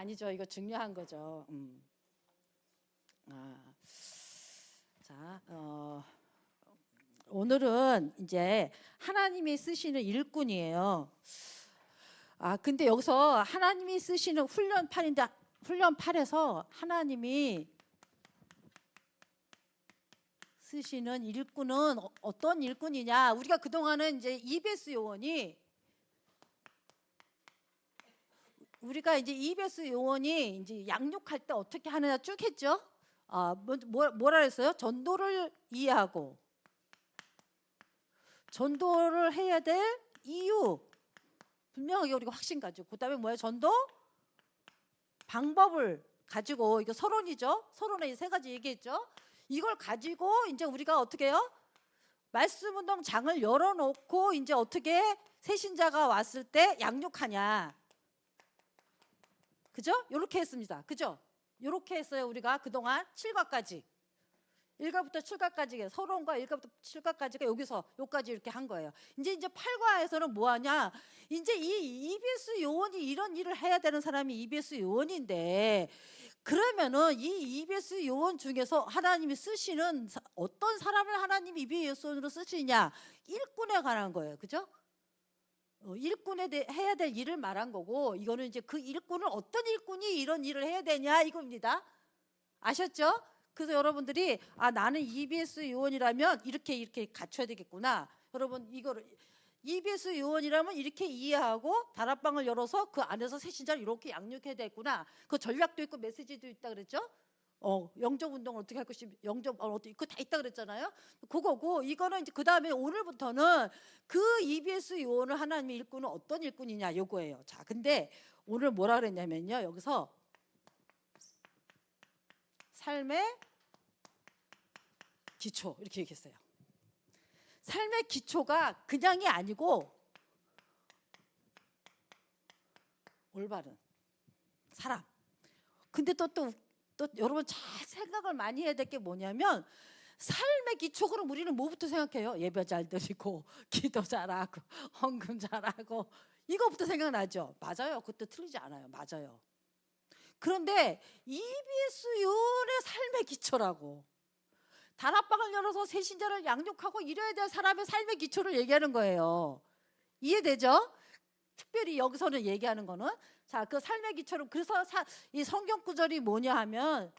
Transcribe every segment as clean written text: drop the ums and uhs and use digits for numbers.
아니죠. 이거 중요한 거죠. 자, 오늘은 이제 하나님이 쓰시는 일꾼이에요. 근데 여기서 하나님이 쓰시는 훈련 8인데 훈련 8에서 하나님이 쓰시는 일꾼은 어떤 일꾼이냐? 우리가 그동안은 이제 이베스 요원이 이제 양육할 때 어떻게 하느냐 쭉 했죠. 뭐라 했어요? 전도를 이해하고 전도를 해야 될 이유 분명하게 우리가 확신 가지고, 그다음에 뭐예요? 전도 방법을 가지고, 이거 서론이죠. 서론에 세 가지 얘기했죠. 이걸 가지고 이제 우리가 어떻게 해요? 말씀 운동 장을 열어놓고 이제 어떻게 새신자가 왔을 때 양육하냐. 그죠? 요렇게 했습니다. 그죠? 요렇게 했어요. 우리가 그동안 7과까지 1과부터 7과까지 서론과 1과부터 7과까지가 여기서 여기까지 이렇게 한 거예요. 이제 8과에서는 뭐 하냐? 이제 이 EBS 요원이 이런 일을 해야 되는 사람이 EBS 요원인데, 그러면은 이 EBS 요원 중에서 하나님이 쓰시는 어떤 사람을 하나님이 EBS 요원으로 쓰시냐? 일꾼에 관한 거예요. 그죠? 일꾼에 해야 될 일을 말한 거고, 이거는 이제 그 일꾼은 어떤 일꾼이 이런 일을 해야 되냐 이겁니다. 아셨죠? 그래서 여러분들이 나는 EBS 요원이라면 이렇게 갖춰야 되겠구나. 여러분 이거를 EBS 요원이라면 이렇게 이해하고 다락방을 열어서 그 안에서 새신자를 이렇게 양육해야 되겠구나. 그 전략도 있고 메시지도 있다 그랬죠. 영접 운동을 어떻게 할 것이, 영접 어떻게 다 있다 그랬잖아요. 그거고, 이거는 이제 그 다음에 오늘부터는 그 EBS 요원을 하나님의 일꾼은 어떤 일꾼이냐 요거예요. 자, 근데 오늘 뭐라 그랬냐면요, 여기서 삶의 기초 이렇게 얘기했어요. 삶의 기초가 그냥이 아니고 올바른 사람. 근데 또 여러분 잘 생각을 많이 해야 될 게 뭐냐면, 삶의 기초, 그럼 우리는 뭐부터 생각해요? 예배 잘 드리고 기도 잘하고 헌금 잘하고 이거부터 생각나죠. 맞아요. 그것도 틀리지 않아요. 맞아요. 그런데 EBS 요원의 삶의 기초라고, 다락방을 열어서 새신자를 양육하고 이래야 될 사람의 삶의 기초를 얘기하는 거예요. 이해되죠? 특별히 여기서는 얘기하는 거는, 자, 그 삶의 기초를, 그래서 이 성경 구절이 뭐냐 하면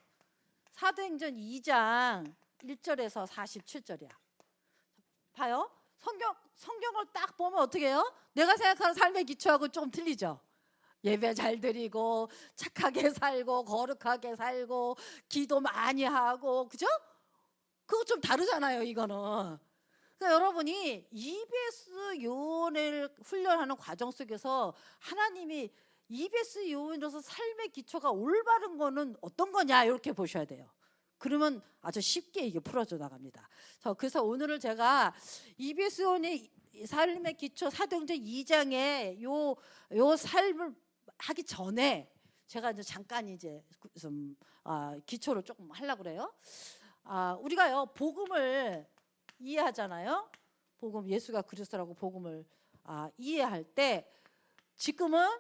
사도행전 2장 1절에서 47절이야. 봐요. 성경을 딱 보면 어떻게 해요? 내가 생각하는 삶의 기초하고 좀 틀리죠. 예배 잘 드리고 착하게 살고 거룩하게 살고 기도 많이 하고, 그죠? 그거 좀 다르잖아요, 이거는. 그러니까 여러분이 EBS 요원을 훈련하는 과정 속에서 하나님이 EBS 요원으로서 삶의 기초가 올바른 거는 어떤 거냐 이렇게 보셔야 돼요. 그러면 아주 쉽게 이게 풀어져 나갑니다. 그래서 오늘은 제가 EBS 요원의 삶의 기초 사도행전 2장의 요 삶을 하기 전에 제가 이제 잠깐 이제 좀 기초를 조금 하려고 그래요. 우리가요 복음을 이해하잖아요. 복음, 예수가 그리스도라고 복음을 이해할 때, 지금은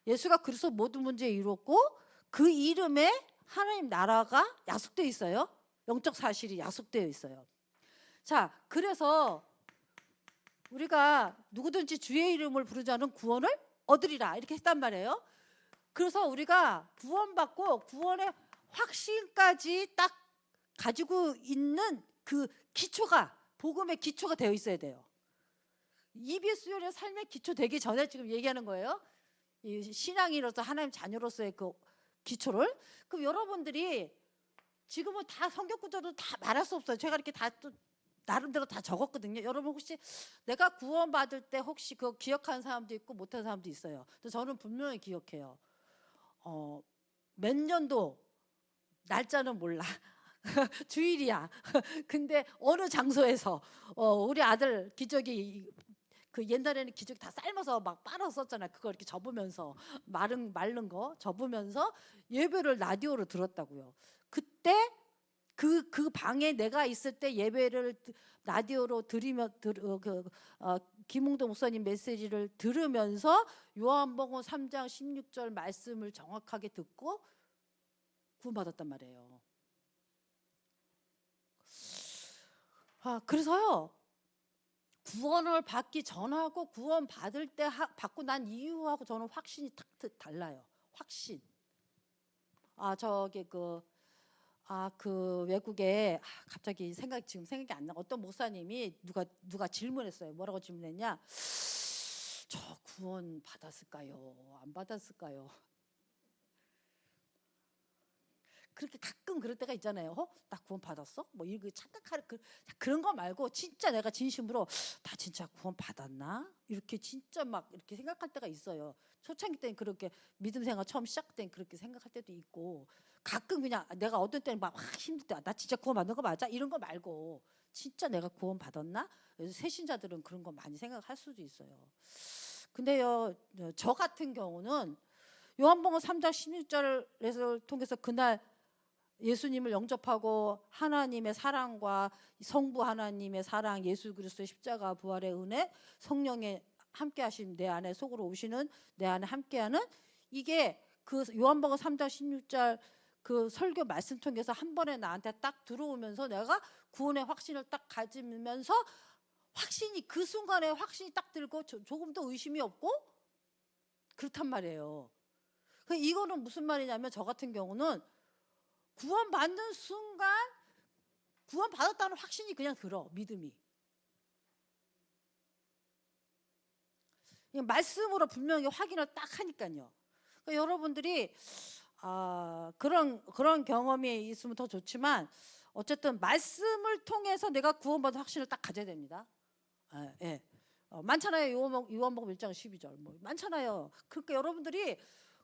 예수가 그리스도 모든 문제 이뤘고 그 이름에 하나님 나라가 약속되어 있어요. 영적 사실이 약속되어 있어요. 자, 그래서 우리가 누구든지 주의 이름을 부르자는 구원을 얻으리라 이렇게 했단 말이에요. 그래서 우리가 구원받고 구원의 확신까지 딱 가지고 있는 그 기초가, 복음의 기초가 되어 있어야 돼요. EBS 요원의 삶의 기초 되기 전에 지금 얘기하는 거예요. 이 신앙인으로서 하나님 자녀로서의 그 기초를. 그럼 여러분들이 지금은 다 성경 구절도 다 말할 수 없어요. 제가 이렇게 다 또 나름대로 다 적었거든요. 여러분 혹시 내가 구원받을 때 혹시 그거 기억하는 사람도 있고 못하는 사람도 있어요. 근데 저는 분명히 기억해요. 몇 년도 날짜는 몰라. 주일이야. 근데 어느 장소에서 우리 아들 기저귀, 그 옛날에는 기저귀 다 삶아서 막 빨아서 썼잖아요. 그거 이렇게 접으면서 마른 거 접으면서 예배를 라디오로 들었다고요. 그때 그 방에 내가 있을 때 예배를 라디오로 김홍도 목사님 메시지를 들으면서 요한복음 3장 16절 말씀을 정확하게 듣고 구원받았단 말이에요. 그래서요, 구원을 받기 전하고 구원 받을 때 받고 난 이후하고 저는 확신이 탁 달라요. 확신. 그 외국에 갑자기 지금 생각이 안 나. 어떤 목사님이 누가 질문했어요. 뭐라고 질문했냐? 저 구원 받았을까요? 안 받았을까요? 그렇게 가끔 그럴 때가 있잖아요. 나 구원 받았어? 뭐 이거 착각할 그런 거 말고 진짜 내가 진심으로 나 진짜 구원 받았나? 이렇게 진짜 막 이렇게 생각할 때가 있어요. 초창기 때는 그렇게 믿음 생활 처음 시작된 그렇게 생각할 때도 있고, 가끔 그냥 내가 어떤 때는 막 힘들 때 나 진짜 구원 받는 거 맞아? 이런 거 말고 진짜 내가 구원 받았나? 새신자들은 그런 거 많이 생각할 수도 있어요. 근데요, 저 같은 경우는 요한복음 3장 16절을 통해서 그날 예수님을 영접하고 하나님의 사랑과 성부 하나님의 사랑, 예수 그리스도의 십자가 부활의 은혜, 성령의 함께하심, 내 안에 속으로 오시는 내 안에 함께하는, 이게 그 요한복음 3장 16절 그 설교 말씀 통해서 한 번에 나한테 딱 들어오면서 내가 구원의 확신을 딱 가지면서 확신이 그 순간에 확신이 딱 들고 조금도 의심이 없고 그렇단 말이에요. 이거는 무슨 말이냐면 저 같은 경우는 구원받는 순간 구원받았다는 확신이 그냥 들어. 믿음이. 그냥 말씀으로 분명히 확인을 딱 하니까요. 그러니까 여러분들이 그런 경험이 있으면 더 좋지만 어쨌든 말씀을 통해서 내가 구원받은 확신을 딱 가져야 됩니다. 예. 많잖아요. 요한복음 1장 12절 뭐 많잖아요. 그러니까 여러분들이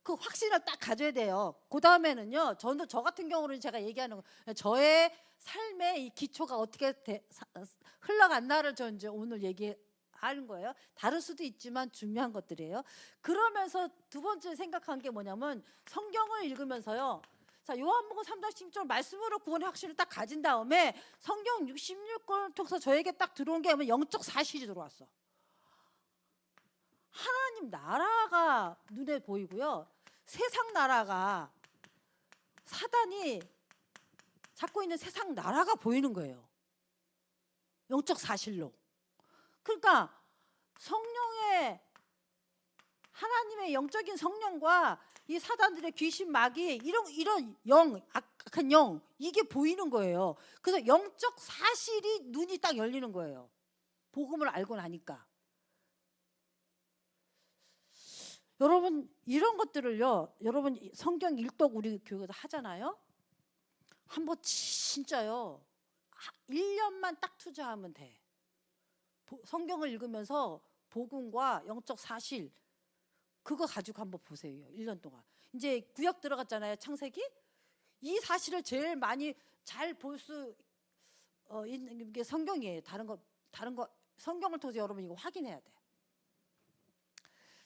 그 확신을 딱 가져야 돼요. 그 다음에는요, 저 같은 경우는 제가 얘기하는 거, 저의 삶의 이 기초가 어떻게 흘러갔나를 저 이제 오늘 얘기하는 거예요. 다를 수도 있지만 중요한 것들이에요. 그러면서 두 번째 생각한 게 뭐냐면 성경을 읽으면서요. 자, 요한복음 3장 16절 말씀으로 구원의 확신을 딱 가진 다음에 성경 66권을 통해서 저에게 딱 들어온 게 영적 사실이 들어왔어. 하나님 나라가 눈에 보이고요. 세상 나라가, 사단이 잡고 있는 세상 나라가 보이는 거예요. 영적 사실로. 그러니까 성령의, 하나님의 영적인 성령과 이 사단들의 귀신 마귀 이런 악한 영, 이게 보이는 거예요. 그래서 영적 사실이 눈이 딱 열리는 거예요. 복음을 알고 나니까. 여러분 이런 것들을요, 여러분 성경 일독 우리 교회에서 하잖아요. 한번 진짜요 1년만 딱 투자하면 돼. 성경을 읽으면서 복음과 영적 사실 그거 가지고 한번 보세요. 1년 동안. 이제 구약 들어갔잖아요. 창세기. 이 사실을 제일 많이 잘 볼 수 있는 게 성경이에요. 다른 거 성경을 통해서 여러분 이거 확인해야 돼.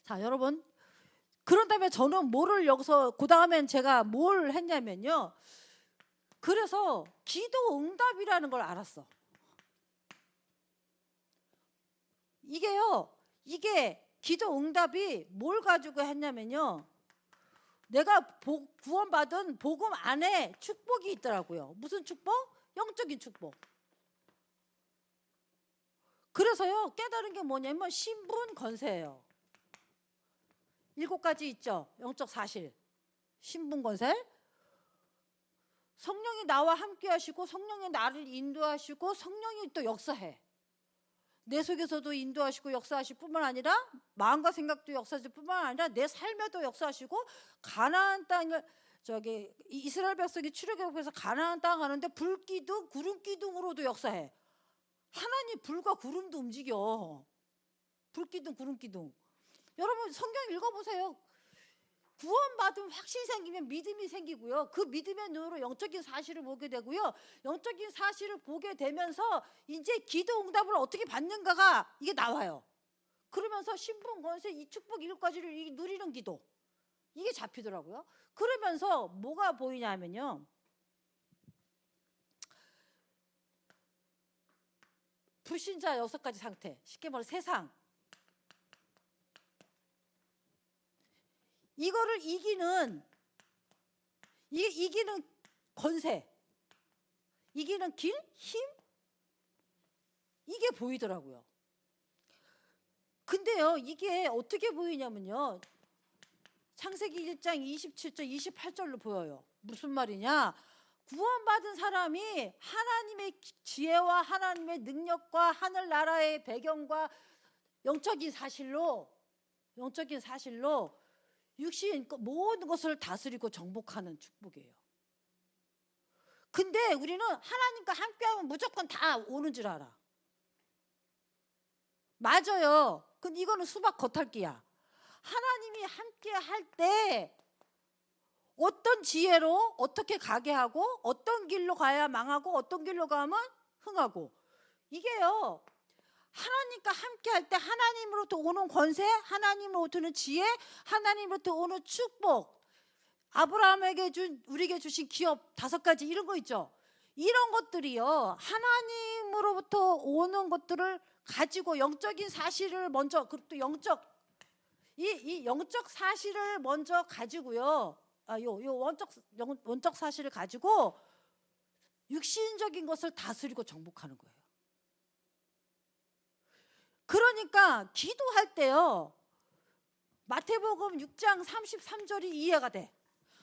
자, 여러분, 그런 다음에 저는 뭐를 여기서 그 다음엔 제가 뭘 했냐면요. 그래서 기도 응답이라는 걸 알았어. 이게 기도 응답이 뭘 가지고 했냐면요. 내가 구원받은 복음 안에 축복이 있더라고요. 무슨 축복? 영적인 축복. 그래서요, 깨달은 게 뭐냐면 신분 권세예요. 7가지 있죠. 영적 사실. 신분 권세. 성령이 나와 함께 하시고 성령이 나를 인도하시고 성령이 또 역사해. 내 속에서도 인도하시고 역사하실 뿐만 아니라 마음과 생각도 역사하실 뿐만 아니라 내 삶에도 역사하시고, 가나안 땅을 이스라엘 백성이 출애굽해서 가나안 땅 가는데 불기둥 구름기둥으로도 역사해. 하나님 불과 구름도 움직여. 불기둥 구름기둥. 여러분 성경 읽어보세요. 구원받은 확신이 생기면 믿음이 생기고요. 그 믿음의 눈으로 영적인 사실을 보게 되고요. 영적인 사실을 보게 되면서 이제 기도 응답을 어떻게 받는가가 이게 나와요. 그러면서 신분 권세 이 축복 7가지를 누리는 기도, 이게 잡히더라고요. 그러면서 뭐가 보이냐면요. 불신자 6가지 상태, 쉽게 말해 세상, 이거를 이기는 권세, 이기는 길, 힘, 이게 보이더라고요. 근데요, 이게 어떻게 보이냐면요, 창세기 1장 27절 28절로 보여요. 무슨 말이냐, 구원받은 사람이 하나님의 지혜와 하나님의 능력과 하늘나라의 배경과 영적인 사실로 육신 모든 것을 다스리고 정복하는 축복이에요. 근데 우리는 하나님과 함께하면 무조건 다 오는 줄 알아. 맞아요. 근데 이거는 수박 겉핥기야. 하나님이 함께 할 때 어떤 지혜로 어떻게 가게 하고, 어떤 길로 가야 망하고, 어떤 길로 가면 흥하고, 이게요, 하나님과 함께 할 때 하나님으로부터 오는 권세, 하나님으로부터 오는 지혜, 하나님으로부터 오는 축복, 아브라함에게 우리에게 주신 기업 5가지, 이런 거 있죠. 이런 것들이요, 하나님으로부터 오는 것들을 가지고 영적인 사실을 먼저, 그리고 또 이 영적 사실을 먼저 가지고요, 원적 사실을 가지고 육신적인 것을 다스리고 정복하는 거예요. 그러니까 기도할 때요, 마태복음 6장 33절이 이해가 돼.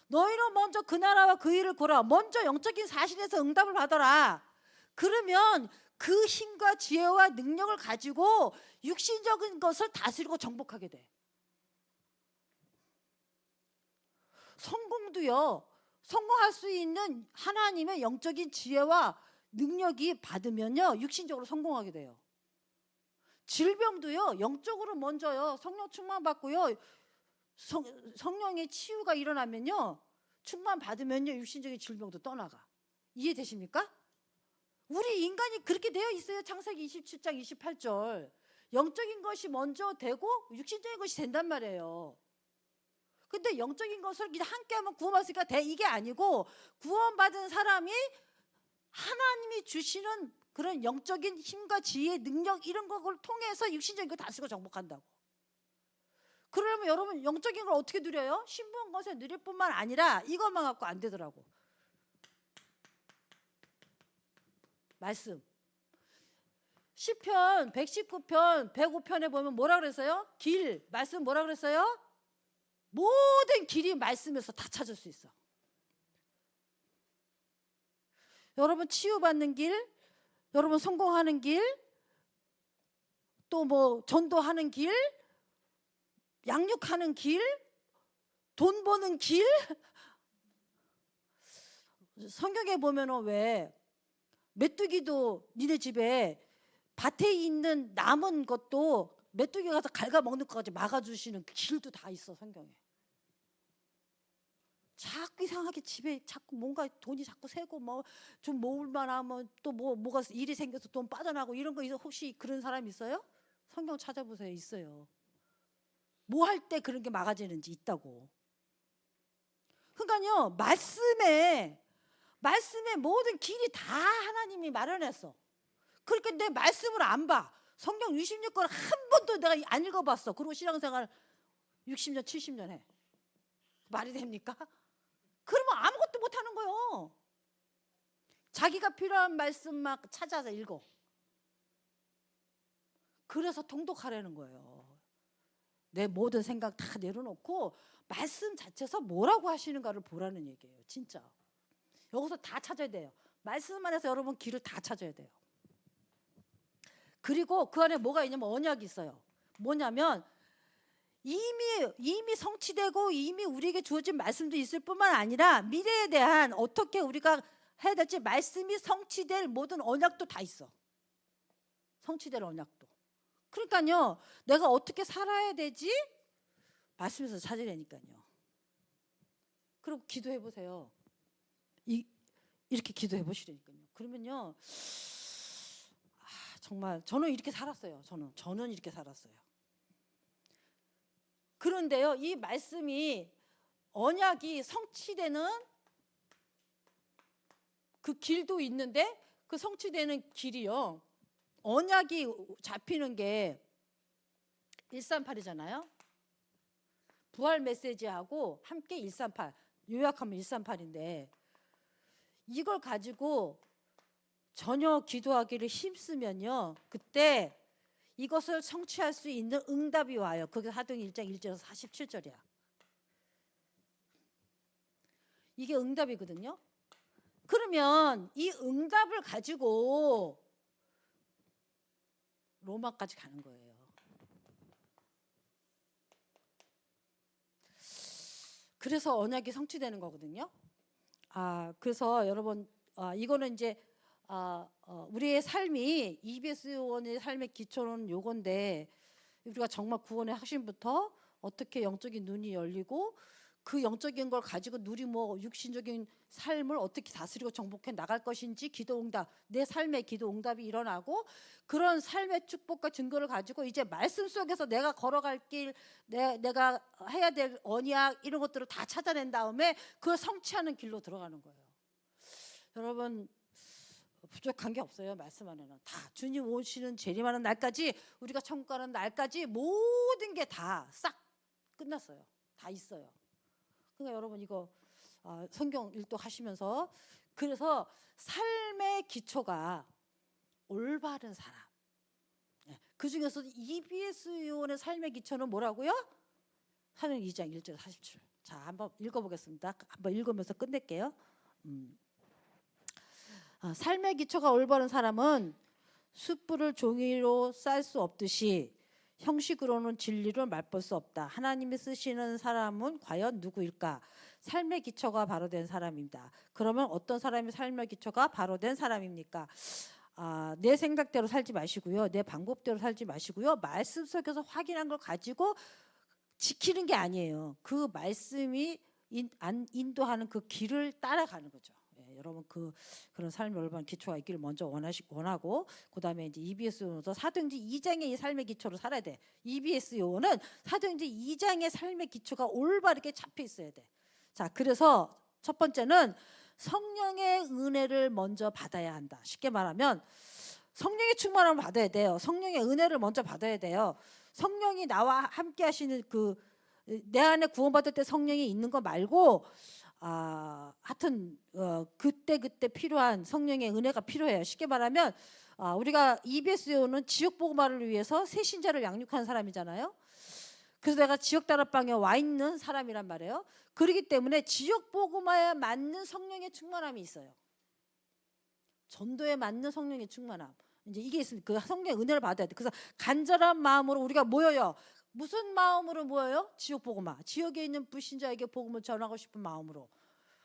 너희는 먼저 그 나라와 그 일을 구하라. 먼저 영적인 사실에서 응답을 받아라. 그러면 그 힘과 지혜와 능력을 가지고 육신적인 것을 다스리고 정복하게 돼. 성공도요, 성공할 수 있는 하나님의 영적인 지혜와 능력이 받으면요, 육신적으로 성공하게 돼요. 질병도요, 영적으로 먼저요, 성령 충만 받고요, 성령의 치유가 일어나면요, 충만 받으면요, 육신적인 질병도 떠나가. 이해되십니까? 우리 인간이 그렇게 되어 있어요. 창세기 27장 28절. 영적인 것이 먼저 되고 육신적인 것이 된단 말이에요. 근데 영적인 것을 함께하면 구원받으니까 돼, 이게 아니고, 구원받은 사람이 하나님이 주시는 그런 영적인 힘과 지혜, 능력, 이런 걸 통해서 육신적인 걸 다스리고 정복한다고. 그러면 여러분, 영적인 걸 어떻게 누려요? 신부한 것에 누릴 뿐만 아니라 이것만 갖고 안 되더라고. 말씀. 시편 119편 105편에 보면 뭐라 그랬어요? 길, 말씀 뭐라 그랬어요? 모든 길이 말씀에서 다 찾을 수 있어. 여러분 치유받는 길, 여러분 성공하는 길, 또 뭐 전도하는 길, 양육하는 길, 돈 버는 길. 성경에 보면은 왜 메뚜기도 니네 집에 밭에 있는 남은 것도 메뚜기 가서 갉아먹는 것까지 막아주시는 길도 다 있어, 성경에. 자꾸 이상하게 집에 자꾸 뭔가 돈이 자꾸 새고 뭐 좀 모을만 하면 또 뭐가 일이 생겨서 돈 빠져나고 이런 거 혹시 그런 사람 있어요? 성경 찾아보세요. 있어요. 뭐 할 때 그런 게 막아지는지 있다고. 그러니까요, 말씀에 모든 길이 다 하나님이 마련했어. 그러니까 내 말씀을 안 봐. 성경 66권 한 번도 내가 안 읽어봤어. 그리고 신앙생활 60년 70년 해. 말이 됩니까? 그러면 아무것도 못하는 거예요. 자기가 필요한 말씀 막 찾아서 읽어. 그래서 통독하라는 거예요. 내 모든 생각 다 내려놓고 말씀 자체에서 뭐라고 하시는가를 보라는 얘기예요. 진짜. 여기서 다 찾아야 돼요. 말씀 안에서 여러분 길을 다 찾아야 돼요. 그리고 그 안에 뭐가 있냐면 언약이 있어요. 뭐냐면 이미 성취되고 이미 우리에게 주어진 말씀도 있을 뿐만 아니라 미래에 대한 어떻게 우리가 해야 될지 말씀이 성취될 모든 언약도 다 있어. 성취될 언약도. 그러니까요, 내가 어떻게 살아야 되지? 말씀에서 찾으려니까요. 그리고 기도해 보세요. 이렇게 기도해 보시라니까요. 그러면요, 정말 저는 이렇게 살았어요. 저는 이렇게 살았어요. 그런데요, 이 말씀이 언약이 성취되는 그 길도 있는데, 그 성취되는 길이요, 언약이 잡히는 게 138이잖아요. 부활 메시지하고 함께 138, 요약하면 138인데 이걸 가지고 전혀 기도하기를 힘쓰면요, 그때 이것을 성취할 수 있는 응답이 와요. 그게 사도행전 1장 1절에서 47절이야. 이게 응답이거든요. 그러면 이 응답을 가지고 로마까지 가는 거예요. 그래서 언약이 성취되는 거거든요. 그래서 여러분, 이거는 이제 우리의 삶이 EBS 요원의 삶의 기초는 요건데, 우리가 정말 구원의 확신부터 어떻게 영적인 눈이 열리고 그 영적인 걸 가지고 육신적인 삶을 어떻게 다스리고 정복해 나갈 것인지 기도응답, 내 삶의 기도응답이 일어나고, 그런 삶의 축복과 증거를 가지고 이제 말씀 속에서 내가 걸어갈 길, 내가 해야 될 언약 이런 것들을 다 찾아낸 다음에 그걸 성취하는 길로 들어가는 거예요. 여러분, 부족한 게 없어요. 말씀 안에는 다 주님 오시는 재림하는 날까지, 우리가 천국 가는 날까지 모든 게 다 싹 끝났어요. 다 있어요. 그러니까 여러분 이거 성경 일독하시면서, 그래서 삶의 기초가 올바른 사람, 그 중에서 EBS 요원의 삶의 기초는 뭐라고요? 사도행전 2장 1절 47. 자, 한번 읽어보겠습니다. 한번 읽으면서 끝낼게요. 삶의 기초가 올바른 사람은 숯불을 종이로 쌀 수 없듯이 형식으로는 진리를 맛볼 수 없다. 하나님이 쓰시는 사람은 과연 누구일까? 삶의 기초가 바로 된 사람입니다. 그러면 어떤 사람이 삶의 기초가 바로 된 사람입니까? 내 생각대로 살지 마시고요, 내 방법대로 살지 마시고요, 말씀 속에서 확인한 걸 가지고 지키는 게 아니에요. 그 말씀이 인도하는 그 길을 따라가는 거죠. 여러분 그런 삶의 올바른 기초가 있기를 먼저 원하고, 그다음에 이제 EBS 요원도 사도행전 2장의 이 삶의 기초로 살아야 돼. EBS 요원은 사도행전 2장의 삶의 기초가 올바르게 잡혀 있어야 돼. 자, 그래서 첫 번째는 성령의 은혜를 먼저 받아야 한다. 쉽게 말하면 성령의 충만함을 받아야 돼요. 성령의 은혜를 먼저 받아야 돼요. 성령이 나와 함께 하시는 내 안에 구원받을 때 성령이 있는 거 말고, 하여튼 그때 필요한 성령의 은혜가 필요해요. 쉽게 말하면 우리가 EBS 요원은 지역 복음화를 위해서 새신자를 양육하는 사람이잖아요. 그래서 내가 지역 다락방에 와 있는 사람이란 말이에요. 그렇기 때문에 지역 복음화에 맞는 성령의 충만함이 있어요. 전도에 맞는 성령의 충만함, 이제 이게 있으면 그 성령의 은혜를 받아야 돼. 그래서 간절한 마음으로 우리가 모여요. 무슨 마음으로 모여요? 지역 복음화, 지역에 있는 불신자에게 복음을 전하고 싶은 마음으로,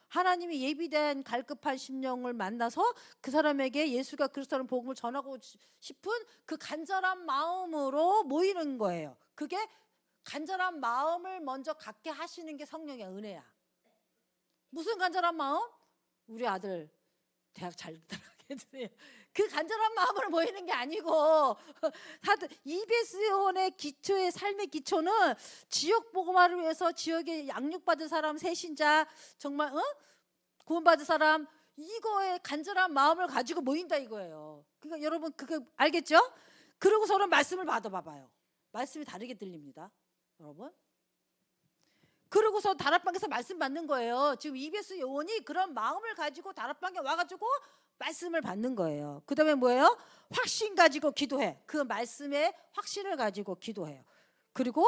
하나님이 예비된 갈급한 심령을 만나서 그 사람에게 예수가 그리스도라는 복음을 전하고 싶은 그 간절한 마음으로 모이는 거예요. 그게 간절한 마음을 먼저 갖게 하시는 게 성령의 은혜야. 무슨 간절한 마음? 우리 아들 대학 잘 들어가게 해주세요. 그 간절한 마음으로 모이는 게 아니고, EBS 요원의 기초의 삶의 기초는 지역 복음화를 위해서 지역에 양육받은 사람, 새신자, 정말 구원받은 사람, 이거에 간절한 마음을 가지고 모인다 이거예요. 그러니까 여러분 그거 알겠죠? 그리고 서로 말씀을 받아봐봐요. 말씀이 다르게 들립니다, 여러분. 그러고서 다락방에서 말씀 받는 거예요. 지금 EBS 요원이 그런 마음을 가지고 다락방에 와가지고 말씀을 받는 거예요. 그 다음에 뭐예요? 확신 가지고 기도해. 그 말씀의 확신을 가지고 기도해요. 그리고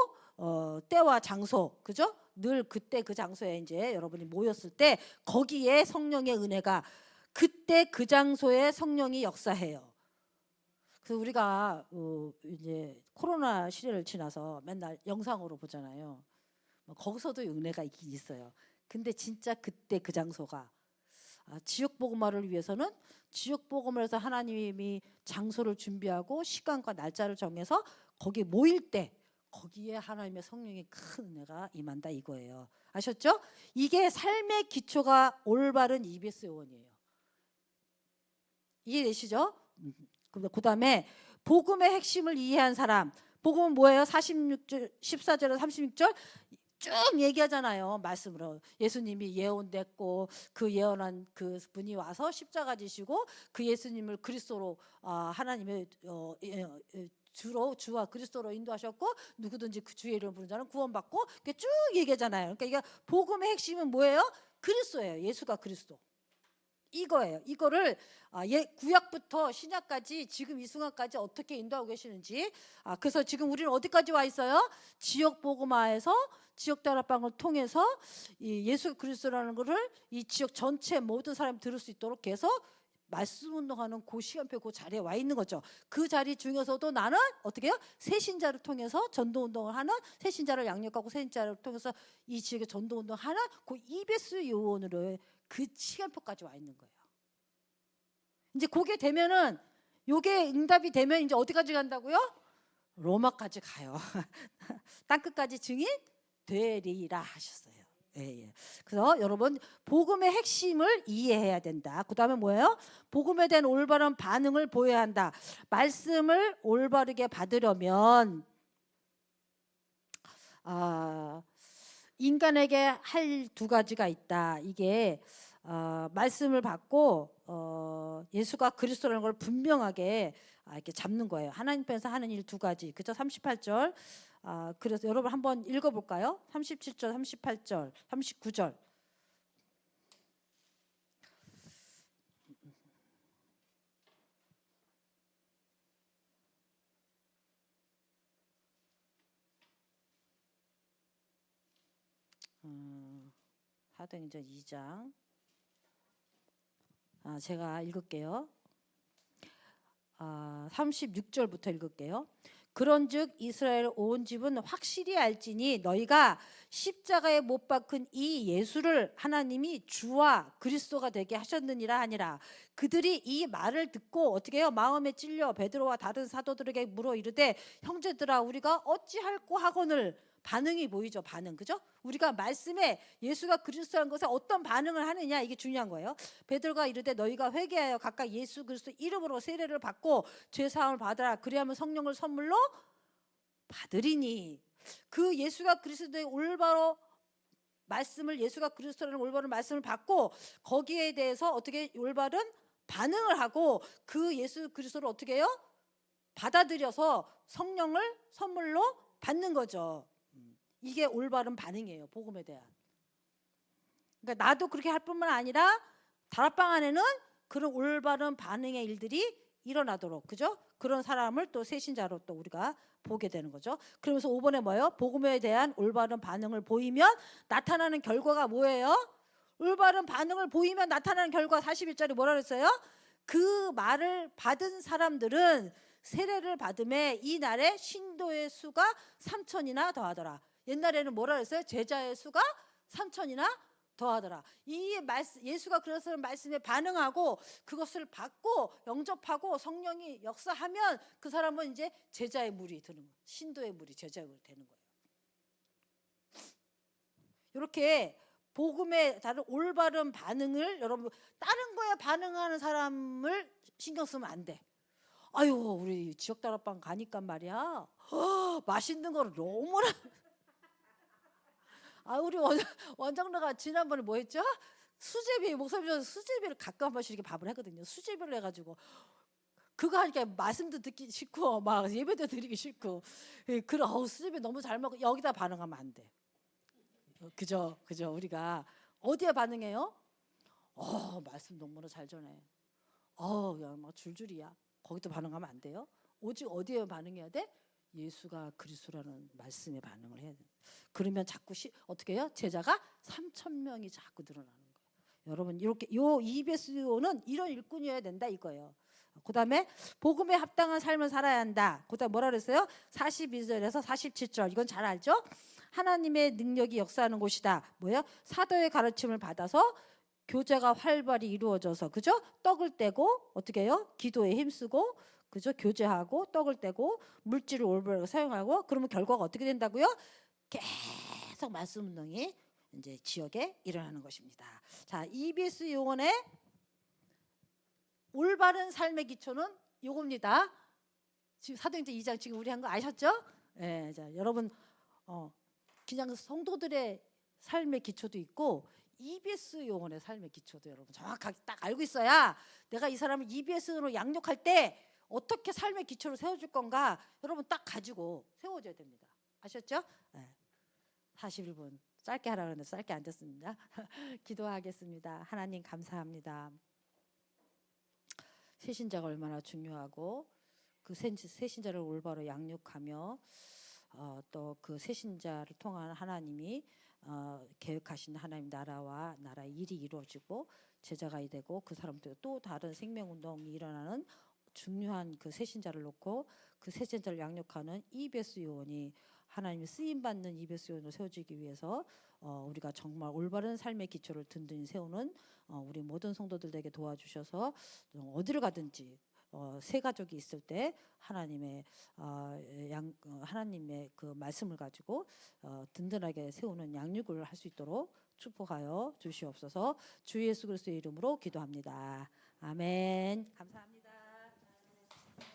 때와 장소, 그죠? 늘 그때 그 장소에 이제 여러분이 모였을 때 거기에 성령의 은혜가, 그때 그 장소에 성령이 역사해요. 그래서 우리가 이제 코로나 시대를 지나서 맨날 영상으로 보잖아요. 거기서도 은혜가 있긴 있어요. 근데 진짜 그때 그 장소가, 지역 복음화를 위해서는 지역 복음을 해서 하나님이 장소를 준비하고 시간과 날짜를 정해서 거기 모일 때 거기에 하나님의 성령의 큰 은혜가 임한다 이거예요. 아셨죠? 이게 삶의 기초가 올바른 EBS 요원이에요. 이해되시죠? 그 다음에 복음의 핵심을 이해한 사람. 복음은 뭐예요? 46절, 14절에서 36절 쭉 얘기하잖아요. 말씀으로 예수님이 예언됐고 그 예언한 그 분이 와서 십자가 지시고 그 예수님을 그리스도로 하나님의 주와 그리스도로 인도하셨고 누구든지 그 주의 이름을 부르는 자는 구원받고 이렇게 쭉 얘기하잖아요. 그러니까 이게 복음의 핵심은 뭐예요? 그리스도예요. 예수가 그리스도. 이거예요. 이거를 구약부터 신약까지 지금 이 순간까지 어떻게 인도하고 계시는지. 그래서 지금 우리는 어디까지 와 있어요? 지역 복음화에서 지역 다락방을 통해서 이 예수 그리스도라는 것을 이 지역 전체 모든 사람이 들을 수 있도록 해서 말씀 운동하는 그 시간표 그 자리에 와 있는 거죠. 그 자리 중에서도 나는 어떻게 해요? 새신자를 통해서 전도 운동을 하는, 새신자를 양육하고 새신자를 통해서 이 지역에 전도 운동하는 그 이베스 요원으로 그 시간표까지 와 있는 거예요. 이제 그게 되면은, 요게 응답이 되면 이제 어디까지 간다고요? 로마까지 가요. 땅끝까지 증인 되리라 하셨어요. 예. 그래서 여러분 복음의 핵심을 이해해야 된다. 그 다음에 뭐예요? 복음에 대한 올바른 반응을 보여야 한다. 말씀을 올바르게 받으려면 인간에게 할 두 가지가 있다. 이게 말씀을 받고 예수가 그리스도라는 걸 분명하게 이렇게 잡는 거예요. 하나님 편에서 하는 일 두 가지. 그죠? 38절. 그래서 여러분 한번 읽어볼까요? 37절, 38절, 39절. 사도행전 2장. 제가 읽을게요. 36절부터 읽을게요. 그런즉 이스라엘 온 집은 확실히 알지니 너희가 십자가에 못 박힌 이 예수를 하나님이 주와 그리스도가 되게 하셨느니라 하니라. 그들이 이 말을 듣고 어떻게 해요? 마음에 찔려 베드로와 다른 사도들에게 물어 이르되 형제들아 우리가 어찌할꼬 하거늘. 반응이 보이죠. 반응. 그죠? 우리가 말씀에 예수가 그리스도라는 것에 어떤 반응을 하느냐, 이게 중요한 거예요. 베드로가 이르되 너희가 회개하여 각각 예수 그리스도 이름으로 세례를 받고 죄 사함을 받으라. 그리하면 성령을 선물로 받으리니. 그 예수가 그리스도의 올바로 말씀을, 예수가 그리스도라는 올바른 말씀을 받고 거기에 대해서 어떻게 올바른 반응을 하고 그 예수 그리스도를 어떻게 해요? 받아들여서 성령을 선물로 받는 거죠. 이게 올바른 반응이에요. 복음에 대한. 그러니까 나도 그렇게 할 뿐만 아니라 다락방 안에는 그런 올바른 반응의 일들이 일어나도록, 그죠? 그런 사람을 또 새신자로 또 우리가 보게 되는 거죠. 그러면서 5번에 뭐예요? 복음에 대한 올바른 반응을 보이면 나타나는 결과가 뭐예요? 올바른 반응을 보이면 나타나는 결과 41절에 뭐라 그랬어요? 그 말을 받은 사람들은 세례를 받음에 이 날에 신도의 수가 3천이나 더하더라. 옛날에는 뭐라 그랬어요? 제자의 수가 3천이나 더하더라. 이 말씀, 예수가 그것을 말씀에 반응하고 그것을 받고 영접하고 성령이 역사하면 그 사람은 이제 제자의 물이 드는 거예요. 신도의 물이 제자의 물이 되는 거예요. 이렇게 복음에 다른 올바른 반응을, 여러분 다른 거에 반응하는 사람을 신경 쓰면 안 돼. 아유 우리 지역 다락방 가니까 말이야 맛있는 거를 너무나 우리 원장로가 지난번에 뭐 했죠? 수제비, 목사님 수제비를 가끔 한 번씩 이렇게 밥을 하거든요. 수제비를 해가지고 그거 하니까 말씀도 듣기 싫고 막 예배도 드리기 싫고 수제비 너무 잘 먹고. 여기다 반응하면 안 돼. 그죠? 우리가 어디에 반응해요? 말씀 너무나 잘 전해. 그냥 막 줄줄이야. 거기도 반응하면 안 돼요. 오직 어디에 반응해야 돼? 예수가 그리스도라는 말씀에 반응을 해야 돼. 그러면 자꾸 어떻게 해요? 제자가 3,000명이 자꾸 늘어나는 거예요. 여러분 이렇게 요 EBSO는 이런 일꾼이어야 된다 이거예요. 그다음에 복음에 합당한 삶을 살아야 한다. 그다음 뭐라 그랬어요? 42절에서 47절. 이건 잘 알죠? 하나님의 능력이 역사하는 곳이다. 뭐예요? 사도의 가르침을 받아서 교제가 활발히 이루어져서, 그죠? 떡을 떼고 어떻게 해요? 기도에 힘쓰고, 그죠? 교제하고 떡을 떼고 물질을 올바르게 사용하고, 그러면 결과가 어떻게 된다고요? 계속 말씀 운동이 이제 지역에 일어나는 것입니다. 자, EBS 용언의 올바른 삶의 기초는 요겁니다. 지금 사도행전 2장 지금 우리 한 거 아셨죠? 네, 자, 여러분 그냥 성도들의 삶의 기초도 있고 EBS 용언의 삶의 기초도 여러분 정확하게 딱 알고 있어야 내가 이 사람을 EBS로 양육할 때 어떻게 삶의 기초를 세워줄 건가 여러분 딱 가지고 세워줘야 됩니다. 아셨죠? 네. 41분 짧게 하라 그러는데 짧게 안 됐습니다. 기도하겠습니다. 하나님 감사합니다. 새신자가 얼마나 중요하고 그 새신자를 올바로 양육하며 또 그 새신자를 통한 하나님이 계획하신 하나님 나라와 나라의 일이 이루어지고 제자가 되고 그 사람들 또 다른 생명운동이 일어나는 중요한 그 새신자를 놓고 그 새신자를 양육하는 이베스 요원이 하나님이 쓰임받는 이베스 요원으로 세워지기 위해서 우리가 정말 올바른 삶의 기초를 든든히 세우는 우리 모든 성도들에게 도와주셔서 어디를 가든지 새 가족이 있을 때 하나님의 하나님의 그 말씀을 가지고 든든하게 세우는 양육을 할 수 있도록 축복하여 주시옵소서. 주 예수 그리스도의 이름으로 기도합니다. 아멘. 감사합니다.